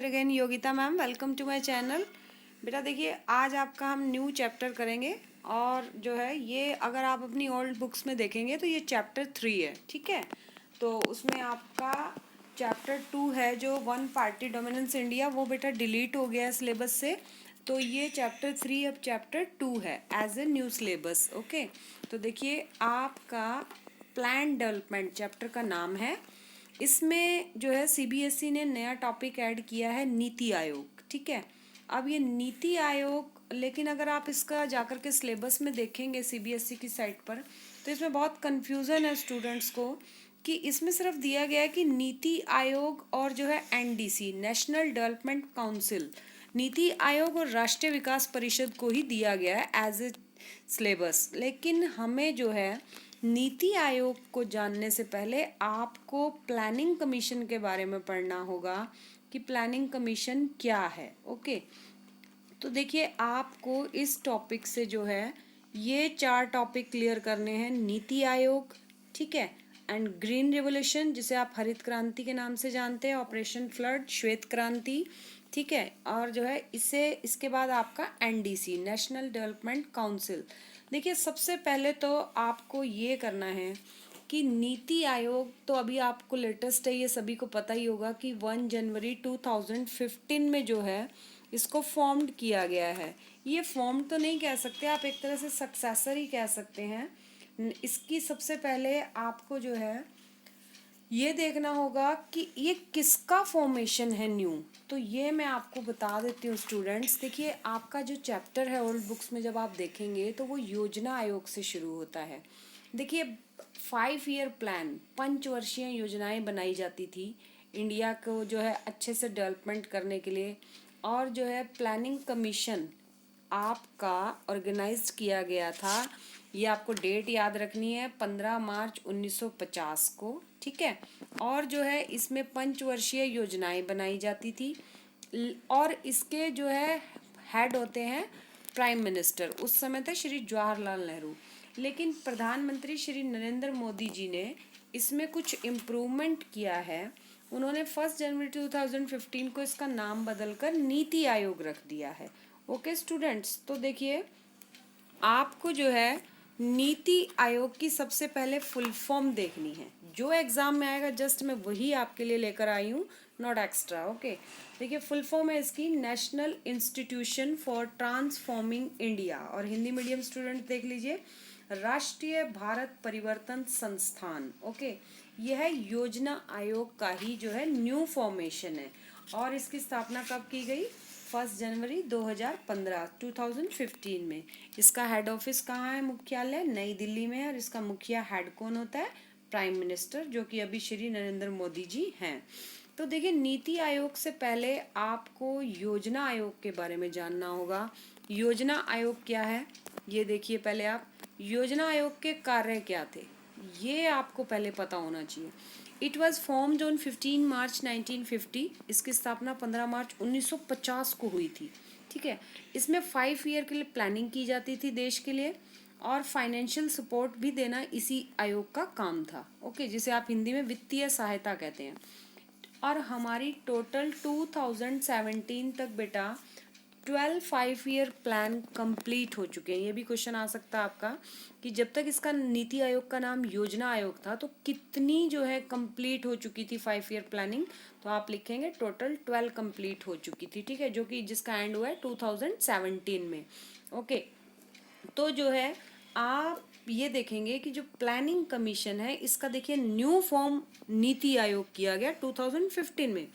Again Yogita ma'am, welcome to my channel. बेटा देखिए, आज आपका हम न्यू चैप्टर करेंगे और जो है ये अगर आप अपनी ओल्ड बुक्स में देखेंगे तो ये चैप्टर 3 है, ठीक है। तो उसमें आपका चैप्टर 2 है जो वन पार्टी डोमिनेंस इंडिया, वो बेटा डिलीट हो गया है सिलेबस से। तो ये चैप्टर 3 अब चैप्टर 2 है as a new syllabus. Okay, तो देखिए आपका प्लान डेवलपमेंट चैप्टर का नाम है। इसमें जो है सीबीएसई ने नया टॉपिक ऐड किया है नीति आयोग, ठीक है। अब ये नीति आयोग, लेकिन अगर आप इसका जाकर के सिलेबस में देखेंगे सीबीएसई की साइट पर, तो इसमें बहुत कंफ्यूजन है स्टूडेंट्स को कि इसमें सिर्फ दिया गया है कि नीति आयोग और जो है NDC, national development council, NITI Aayog और राष्ट्रीय विकास परिषद को ही दिया गया है एज ए सिलेबस। लेकिन हमें जो है नीति आयोग को जानने से पहले आपको प्लानिंग कमीशन के बारे में पढ़ना होगा कि प्लानिंग कमीशन क्या है। ओके, तो देखिए आपको इस टॉपिक से जो है ये 4 टॉपिक क्लियर करने हैं। नीति आयोग, ठीक है, एंड ग्रीन रिवोल्यूशन जिसे आप हरित क्रांति के नाम से जानते हैं, ऑपरेशन फ्लड श्वेत क्रांति, ठीक है, और जो है इसके बाद आपका एनडीसी, नेशनल डेवलपमेंट काउंसिल। देखिए सबसे पहले तो आपको ये करना है कि नीति आयोग तो अभी आपको लेटेस्ट है, ये सभी को पता ही होगा कि 1 जनवरी 2015 में जो है इसको फॉर्म्ड किया गया है। ये फॉर्म तो नहीं कह सकते आप, एक तरह से सक्सेसर ही कह सकते हैं। इसकी सबसे पहले आपको जो है ये देखना होगा कि ये किसका फॉर्मेशन है न्यू। तो ये मैं आपको बता देती हूँ स्टूडेंट्स। देखिए आपका जो चैप्टर है ओल्ड बुक्स में जब आप देखेंगे तो वो योजना आयोग से शुरू होता है। देखिए 5 ईयर प्लान, पंचवर्षीय योजनाएं बनाई जाती थी इंडिया को जो है अच्छे से डेवलपमेंट करने के लिए। और जो है प्लानिंग कमीशन आपका ऑर्गेनाइज किया गया था। ये आपको डेट याद रखनी है, 15 मार्च 1950 को, ठीक है। और जो है इसमें पंचवर्षीय योजनाएं बनाई जाती थी और इसके जो है हेड होते हैं प्राइम मिनिस्टर। उस समय थे श्री जवाहरलाल नेहरू। लेकिन प्रधानमंत्री श्री नरेंद्र मोदी जी ने इसमें कुछ इम्प्रूवमेंट किया है। उन्होंने 1 जनवरी 2015 को इसका नाम बदलकर नीति आयोग रख दिया है। ओके स्टूडेंट्स, तो देखिए आपको जो है नीति आयोग की सबसे पहले फुल फॉर्म देखनी है। जो एग्जाम में आएगा जस्ट मैं वही आपके लिए लेकर आई हूँ, नॉट एक्स्ट्रा। ओके, देखिए फुल फॉर्म है इसकी national institution for transforming India, और हिंदी मीडियम स्टूडेंट देख लीजिए राष्ट्रीय भारत परिवर्तन संस्थान। ओके, यह योजना आयोग का ही जो है न्यू फॉर्मेशन है और इसकी स्थापना कब की गई? 1 जनवरी 2015 में। इसका हेड ऑफिस कहाँ है? मुख्यालय नई दिल्ली में है और इसका मुखिया हेड कौन होता है? प्राइम मिनिस्टर, जो कि अभी श्री नरेंद्र मोदी जी हैं। तो देखिए नीति आयोग से पहले आपको योजना आयोग के बारे में जानना होगा। योजना आयोग क्या है ये देखिए पहले आप। योजना आयोग के कार्य क्या थे ये आपको पहले पता होना चाहिए। इट वॉज फॉर्म्ड ऑन 15 मार्च 1950। इसकी स्थापना 15 मार्च 1950 को हुई थी, ठीक है। इसमें 5 ईयर के लिए प्लानिंग की जाती थी देश के लिए और फाइनेंशियल सपोर्ट भी देना इसी आयोग का काम था। ओके, जिसे आप हिंदी में वित्तीय सहायता कहते हैं। और हमारी टोटल 2017 तक बेटा 12 5 ईयर प्लान कंप्लीट हो चुके हैं। ये भी क्वेश्चन आ सकता है आपका कि जब तक इसका नीति आयोग का नाम योजना आयोग था तो कितनी जो है कंप्लीट हो चुकी थी 5 ईयर प्लानिंग। तो आप लिखेंगे टोटल 12 कंप्लीट हो चुकी थी, ठीक है, जो कि जिसका एंड हुआ है 2017 में। ओके, तो जो है आप ये देखेंगे कि जो प्लानिंग कमीशन है इसका देखिए न्यू फॉर्म नीति आयोग किया गया 2015 में।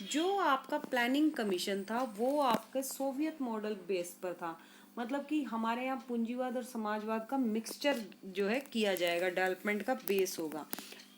जो आपका प्लानिंग कमीशन था वो आपके सोवियत मॉडल बेस पर था, मतलब कि हमारे यहाँ पूंजीवाद और समाजवाद का मिक्सचर जो है किया जाएगा, डेवलपमेंट का बेस होगा।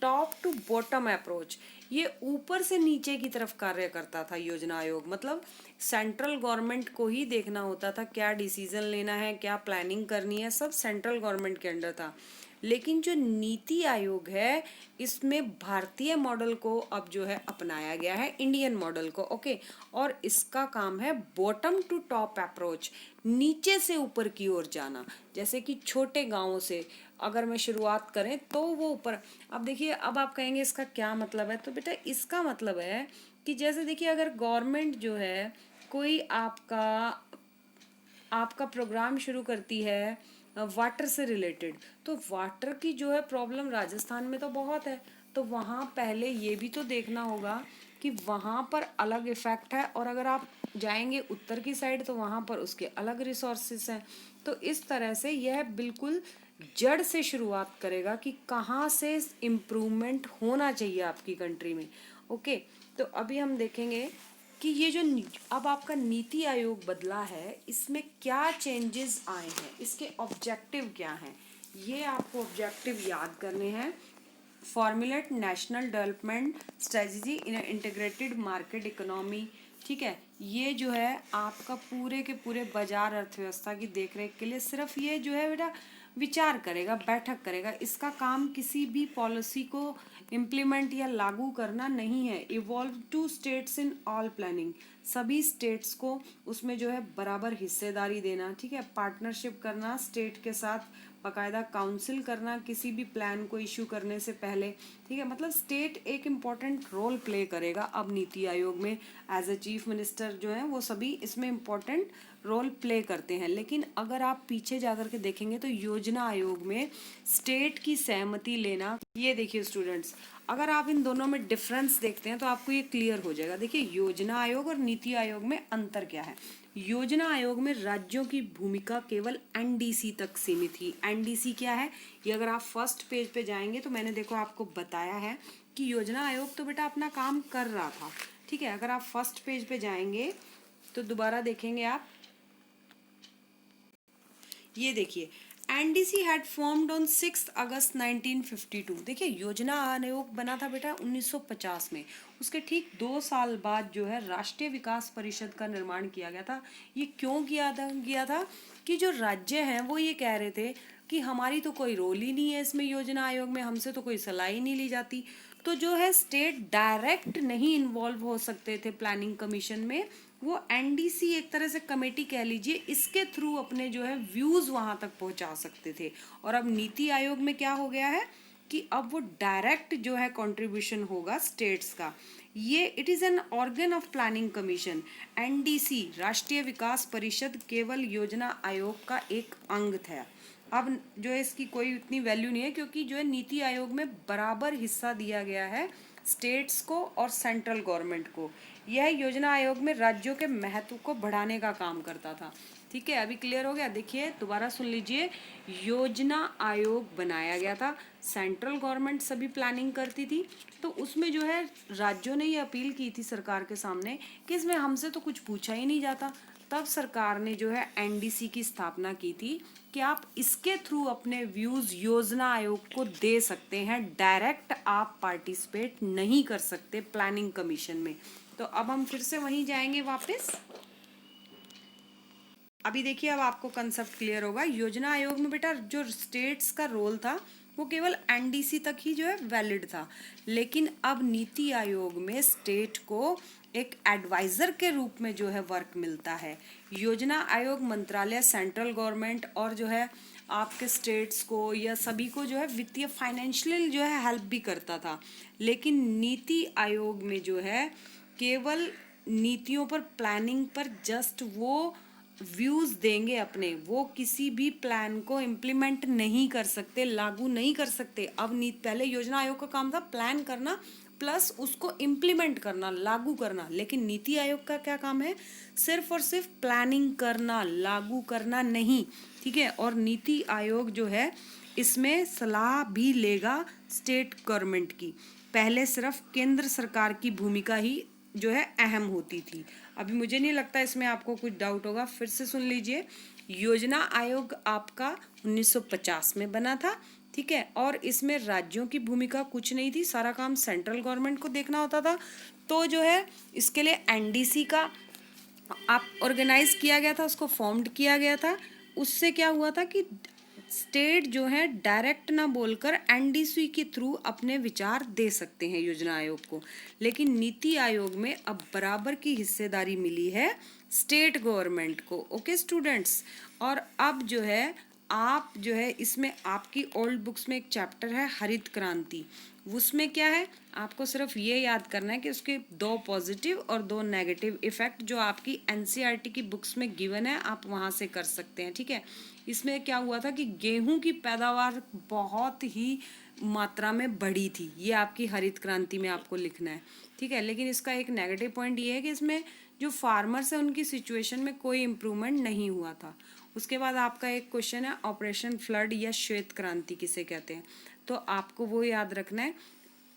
टॉप टू बॉटम अप्रोच, ये ऊपर से नीचे की तरफ कार्य करता था योजना आयोग। मतलब सेंट्रल गवर्नमेंट को ही देखना होता था क्या डिसीजन लेना है, क्या प्लानिंग करनी है, सब सेंट्रल गवर्नमेंट के अंडर था। लेकिन जो नीति आयोग है इसमें भारतीय मॉडल को अब जो है अपनाया गया है, इंडियन मॉडल को। ओके, और इसका काम है बॉटम टू टॉप अप्रोच, नीचे से ऊपर की ओर जाना। जैसे कि छोटे गांवों से अगर मैं शुरुआत करें तो वो ऊपर। अब देखिए, अब आप कहेंगे इसका क्या मतलब है, तो बेटा इसका मतलब है कि जैसे देखिए अगर गवर्नमेंट जो है कोई आपका प्रोग्राम शुरू करती है वाटर से रिलेटेड, तो वाटर की जो है प्रॉब्लम राजस्थान में तो बहुत है, तो वहाँ पहले ये भी तो देखना होगा कि वहाँ पर अलग इफ़ेक्ट है, और अगर आप जाएंगे उत्तर की साइड तो वहाँ पर उसके अलग रिसोर्सेस हैं। तो इस तरह से यह बिल्कुल जड़ से शुरुआत करेगा कि कहाँ से इम्प्रूवमेंट होना चाहिए आपकी कंट्री में। ओके, तो अभी हम देखेंगे कि ये जो अब आपका नीति आयोग बदला है, इसमें क्या चेंजेस आए हैं, इसके ऑब्जेक्टिव क्या हैं, ये आपको ऑब्जेक्टिव याद करने हैं। Formulate national development strategy in integrated market economy, ठीक है। ये जो है आपका पूरे के पूरे बाजार अर्थव्यवस्था की देखरेख के लिए सिर्फ ये जो है बेटा विचार करेगा, बैठक करेगा। इसका काम किसी भी पॉलिसी को इम्प्लीमेंट या लागू करना नहीं है। Involve to states in all planning, सभी स्टेट्स को उसमें जो है बराबर हिस्सेदारी देना, ठीक है। पार्टनरशिप करना स्टेट के साथ, बाकायदा काउंसिल करना किसी भी प्लान को इशू करने से पहले, ठीक है। मतलब स्टेट एक इम्पॉर्टेंट रोल प्ले करेगा अब नीति आयोग में। एज ए चीफ मिनिस्टर जो है वो सभी इसमें इम्पॉर्टेंट रोल प्ले करते हैं। लेकिन अगर आप पीछे जाकर के देखेंगे तो योजना आयोग में स्टेट की सहमति लेना, ये देखिए स्टूडेंट्स, अगर आप इन दोनों में डिफरेंस देखते हैं तो आपको ये क्लियर हो जाएगा। देखिए योजना आयोग और नीति आयोग में अंतर क्या है। योजना आयोग में राज्यों की भूमिका केवल एनडीसी तक सीमित थी। एनडीसी क्या है, ये अगर आप फर्स्ट पेज पे जाएंगे तो मैंने देखो आपको बताया है कि योजना आयोग तो बेटा अपना काम कर रहा था, ठीक है। अगर आप फर्स्ट पेज पे जाएंगे तो दोबारा देखेंगे आप, ये देखिए एनडीसी हैड फॉर्म्ड ऑन 6 अगस्त 1952। देखिए योजना आयोग बना था बेटा 1950 में। उसके ठीक 2 साल बाद जो है राष्ट्रीय विकास परिषद का निर्माण किया गया था। ये क्यों किया था कि जो राज्य हैं वो ये कह रहे थे कि हमारी तो कोई रोल ही नहीं है इसमें, योजना आयोग में हमसे तो कोई सलाह ही नहीं ली जाती। तो जो है स्टेट डायरेक्ट नहीं इन्वॉल्व हो सकते थे प्लानिंग कमीशन में, वो एनडीसी एक तरह से कमेटी कह लीजिए, इसके थ्रू अपने जो है व्यूज वहां तक पहुंचा सकते थे। और अब नीति आयोग में क्या हो गया है कि अब वो डायरेक्ट जो है कंट्रीब्यूशन होगा स्टेट्स का। ये it is an organ of planning commission. NDC राष्ट्रीय विकास परिषद केवल योजना आयोग का एक अंग था। अब जो है इसकी कोई उतनी वैल्यू नहीं है, क्योंकि जो है नीति आयोग में बराबर हिस्सा दिया गया है स्टेट्स को और सेंट्रल गवर्नमेंट को। यह योजना आयोग में राज्यों के महत्व को बढ़ाने का काम करता था, ठीक है। अभी क्लियर हो गया। देखिए दोबारा सुन लीजिए, योजना आयोग बनाया गया था, सेंट्रल गवर्नमेंट सभी प्लानिंग करती थी, तो उसमें जो है राज्यों ने ये अपील की थी सरकार के सामने कि इसमें हमसे तो कुछ पूछा ही नहीं जाता। तब सरकार ने जो है एनडीसी की स्थापना की थी कि आप इसके थ्रू अपने व्यूज योजना आयोग को दे सकते हैं, डायरेक्ट आप पार्टिसिपेट नहीं कर सकते प्लानिंग कमीशन में। तो अब हम फिर से वहीं जाएंगे वापस। अभी देखिए अब आपको कंसेप्ट क्लियर होगा। योजना आयोग में बेटा जो स्टेट्स का रोल था वो केवल एनडीसी तक ही जो है वैलिड था, लेकिन अब नीति आयोग में स्टेट को एक एडवाइजर के रूप में जो है वर्क मिलता है। योजना आयोग मंत्रालय सेंट्रल गवर्नमेंट और जो है आपके स्टेट्स को या सभी को जो है वित्तीय फाइनेंशियल जो है हेल्प भी करता था, लेकिन नीति आयोग में जो है केवल नीतियों पर, प्लानिंग पर जस्ट वो व्यूज देंगे अपने, वो किसी भी प्लान को इम्प्लीमेंट नहीं कर सकते, लागू नहीं कर सकते। अब पहले योजना आयोग का काम था प्लान करना प्लस उसको इम्प्लीमेंट करना, लागू करना, लेकिन नीति आयोग का क्या काम है, सिर्फ और सिर्फ प्लानिंग करना, लागू करना नहीं, ठीक है। और नीति आयोग जो है इसमें सलाह भी लेगा स्टेट गवर्नमेंट की। पहले सिर्फ केंद्र सरकार की भूमिका ही जो है अहम होती थी। अभी मुझे नहीं लगता इसमें आपको कुछ डाउट होगा, फिर से सुन लीजिए। योजना आयोग आपका 1950 में बना था, ठीक है, और इसमें राज्यों की भूमिका कुछ नहीं थी, सारा काम सेंट्रल गवर्नमेंट को देखना होता था। तो जो है इसके लिए एनडीसी का आप ऑर्गेनाइज किया गया था, उसको फॉर्म्ड किया गया था। उससे क्या हुआ था कि स्टेट जो है डायरेक्ट ना बोलकर एनडीसी के थ्रू अपने विचार दे सकते हैं योजना आयोग को, लेकिन नीति आयोग में अब बराबर की हिस्सेदारी मिली है स्टेट गवर्नमेंट को। ओके स्टूडेंट्स, और अब जो है आप जो है इसमें आपकी ओल्ड बुक्स में एक चैप्टर है हरित क्रांति, उसमें क्या है आपको सिर्फ ये याद करना है कि उसके 2 पॉजिटिव और 2 नेगेटिव इफेक्ट जो आपकी एनसीईआरटी की बुक्स में गिवन है, आप वहाँ से कर सकते हैं, ठीक है। इसमें क्या हुआ था कि गेहूं की पैदावार बहुत ही मात्रा में बढ़ी थी, ये आपकी हरित क्रांति में आपको लिखना है, ठीक है। लेकिन इसका एक नेगेटिव पॉइंट ये है कि इसमें जो फार्मर्स है उनकी सिचुएशन में कोई इम्प्रूवमेंट नहीं हुआ था। उसके बाद आपका एक क्वेश्चन है ऑपरेशन फ्लड या श्वेत क्रांति किसे कहते हैं, तो आपको वो याद रखना है।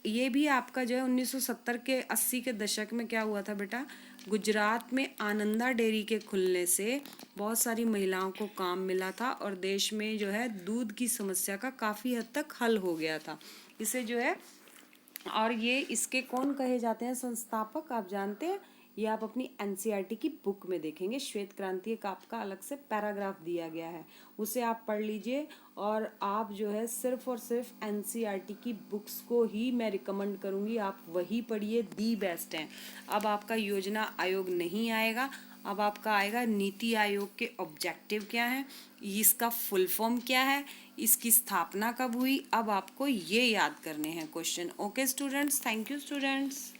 ये भी आपका जो है 1970 के 80 के दशक में क्या हुआ था बेटा, गुजरात में आनंदा डेयरी के खुलने से बहुत सारी महिलाओं को काम मिला था और देश में जो है दूध की समस्या का काफ़ी हद तक हल हो गया था। इसे जो है, और ये इसके कौन कहे जाते हैं संस्थापक, आप जानते हैं, ये आप अपनी एनसीईआरटी की बुक में देखेंगे। श्वेत क्रांति एक आपका अलग से पैराग्राफ दिया गया है, उसे आप पढ़ लीजिए। और आप जो है सिर्फ और सिर्फ एनसीईआरटी की बुक्स को ही मैं रिकमेंड करूँगी, आप वही पढ़िए, दी बेस्ट हैं। अब आपका योजना आयोग नहीं आएगा, अब आपका आएगा नीति आयोग के ऑब्जेक्टिव क्या हैं, इसका फुल फॉर्म क्या है, इसकी स्थापना कब हुई। अब आपको ये याद करने हैं question. Okay students, thank you students.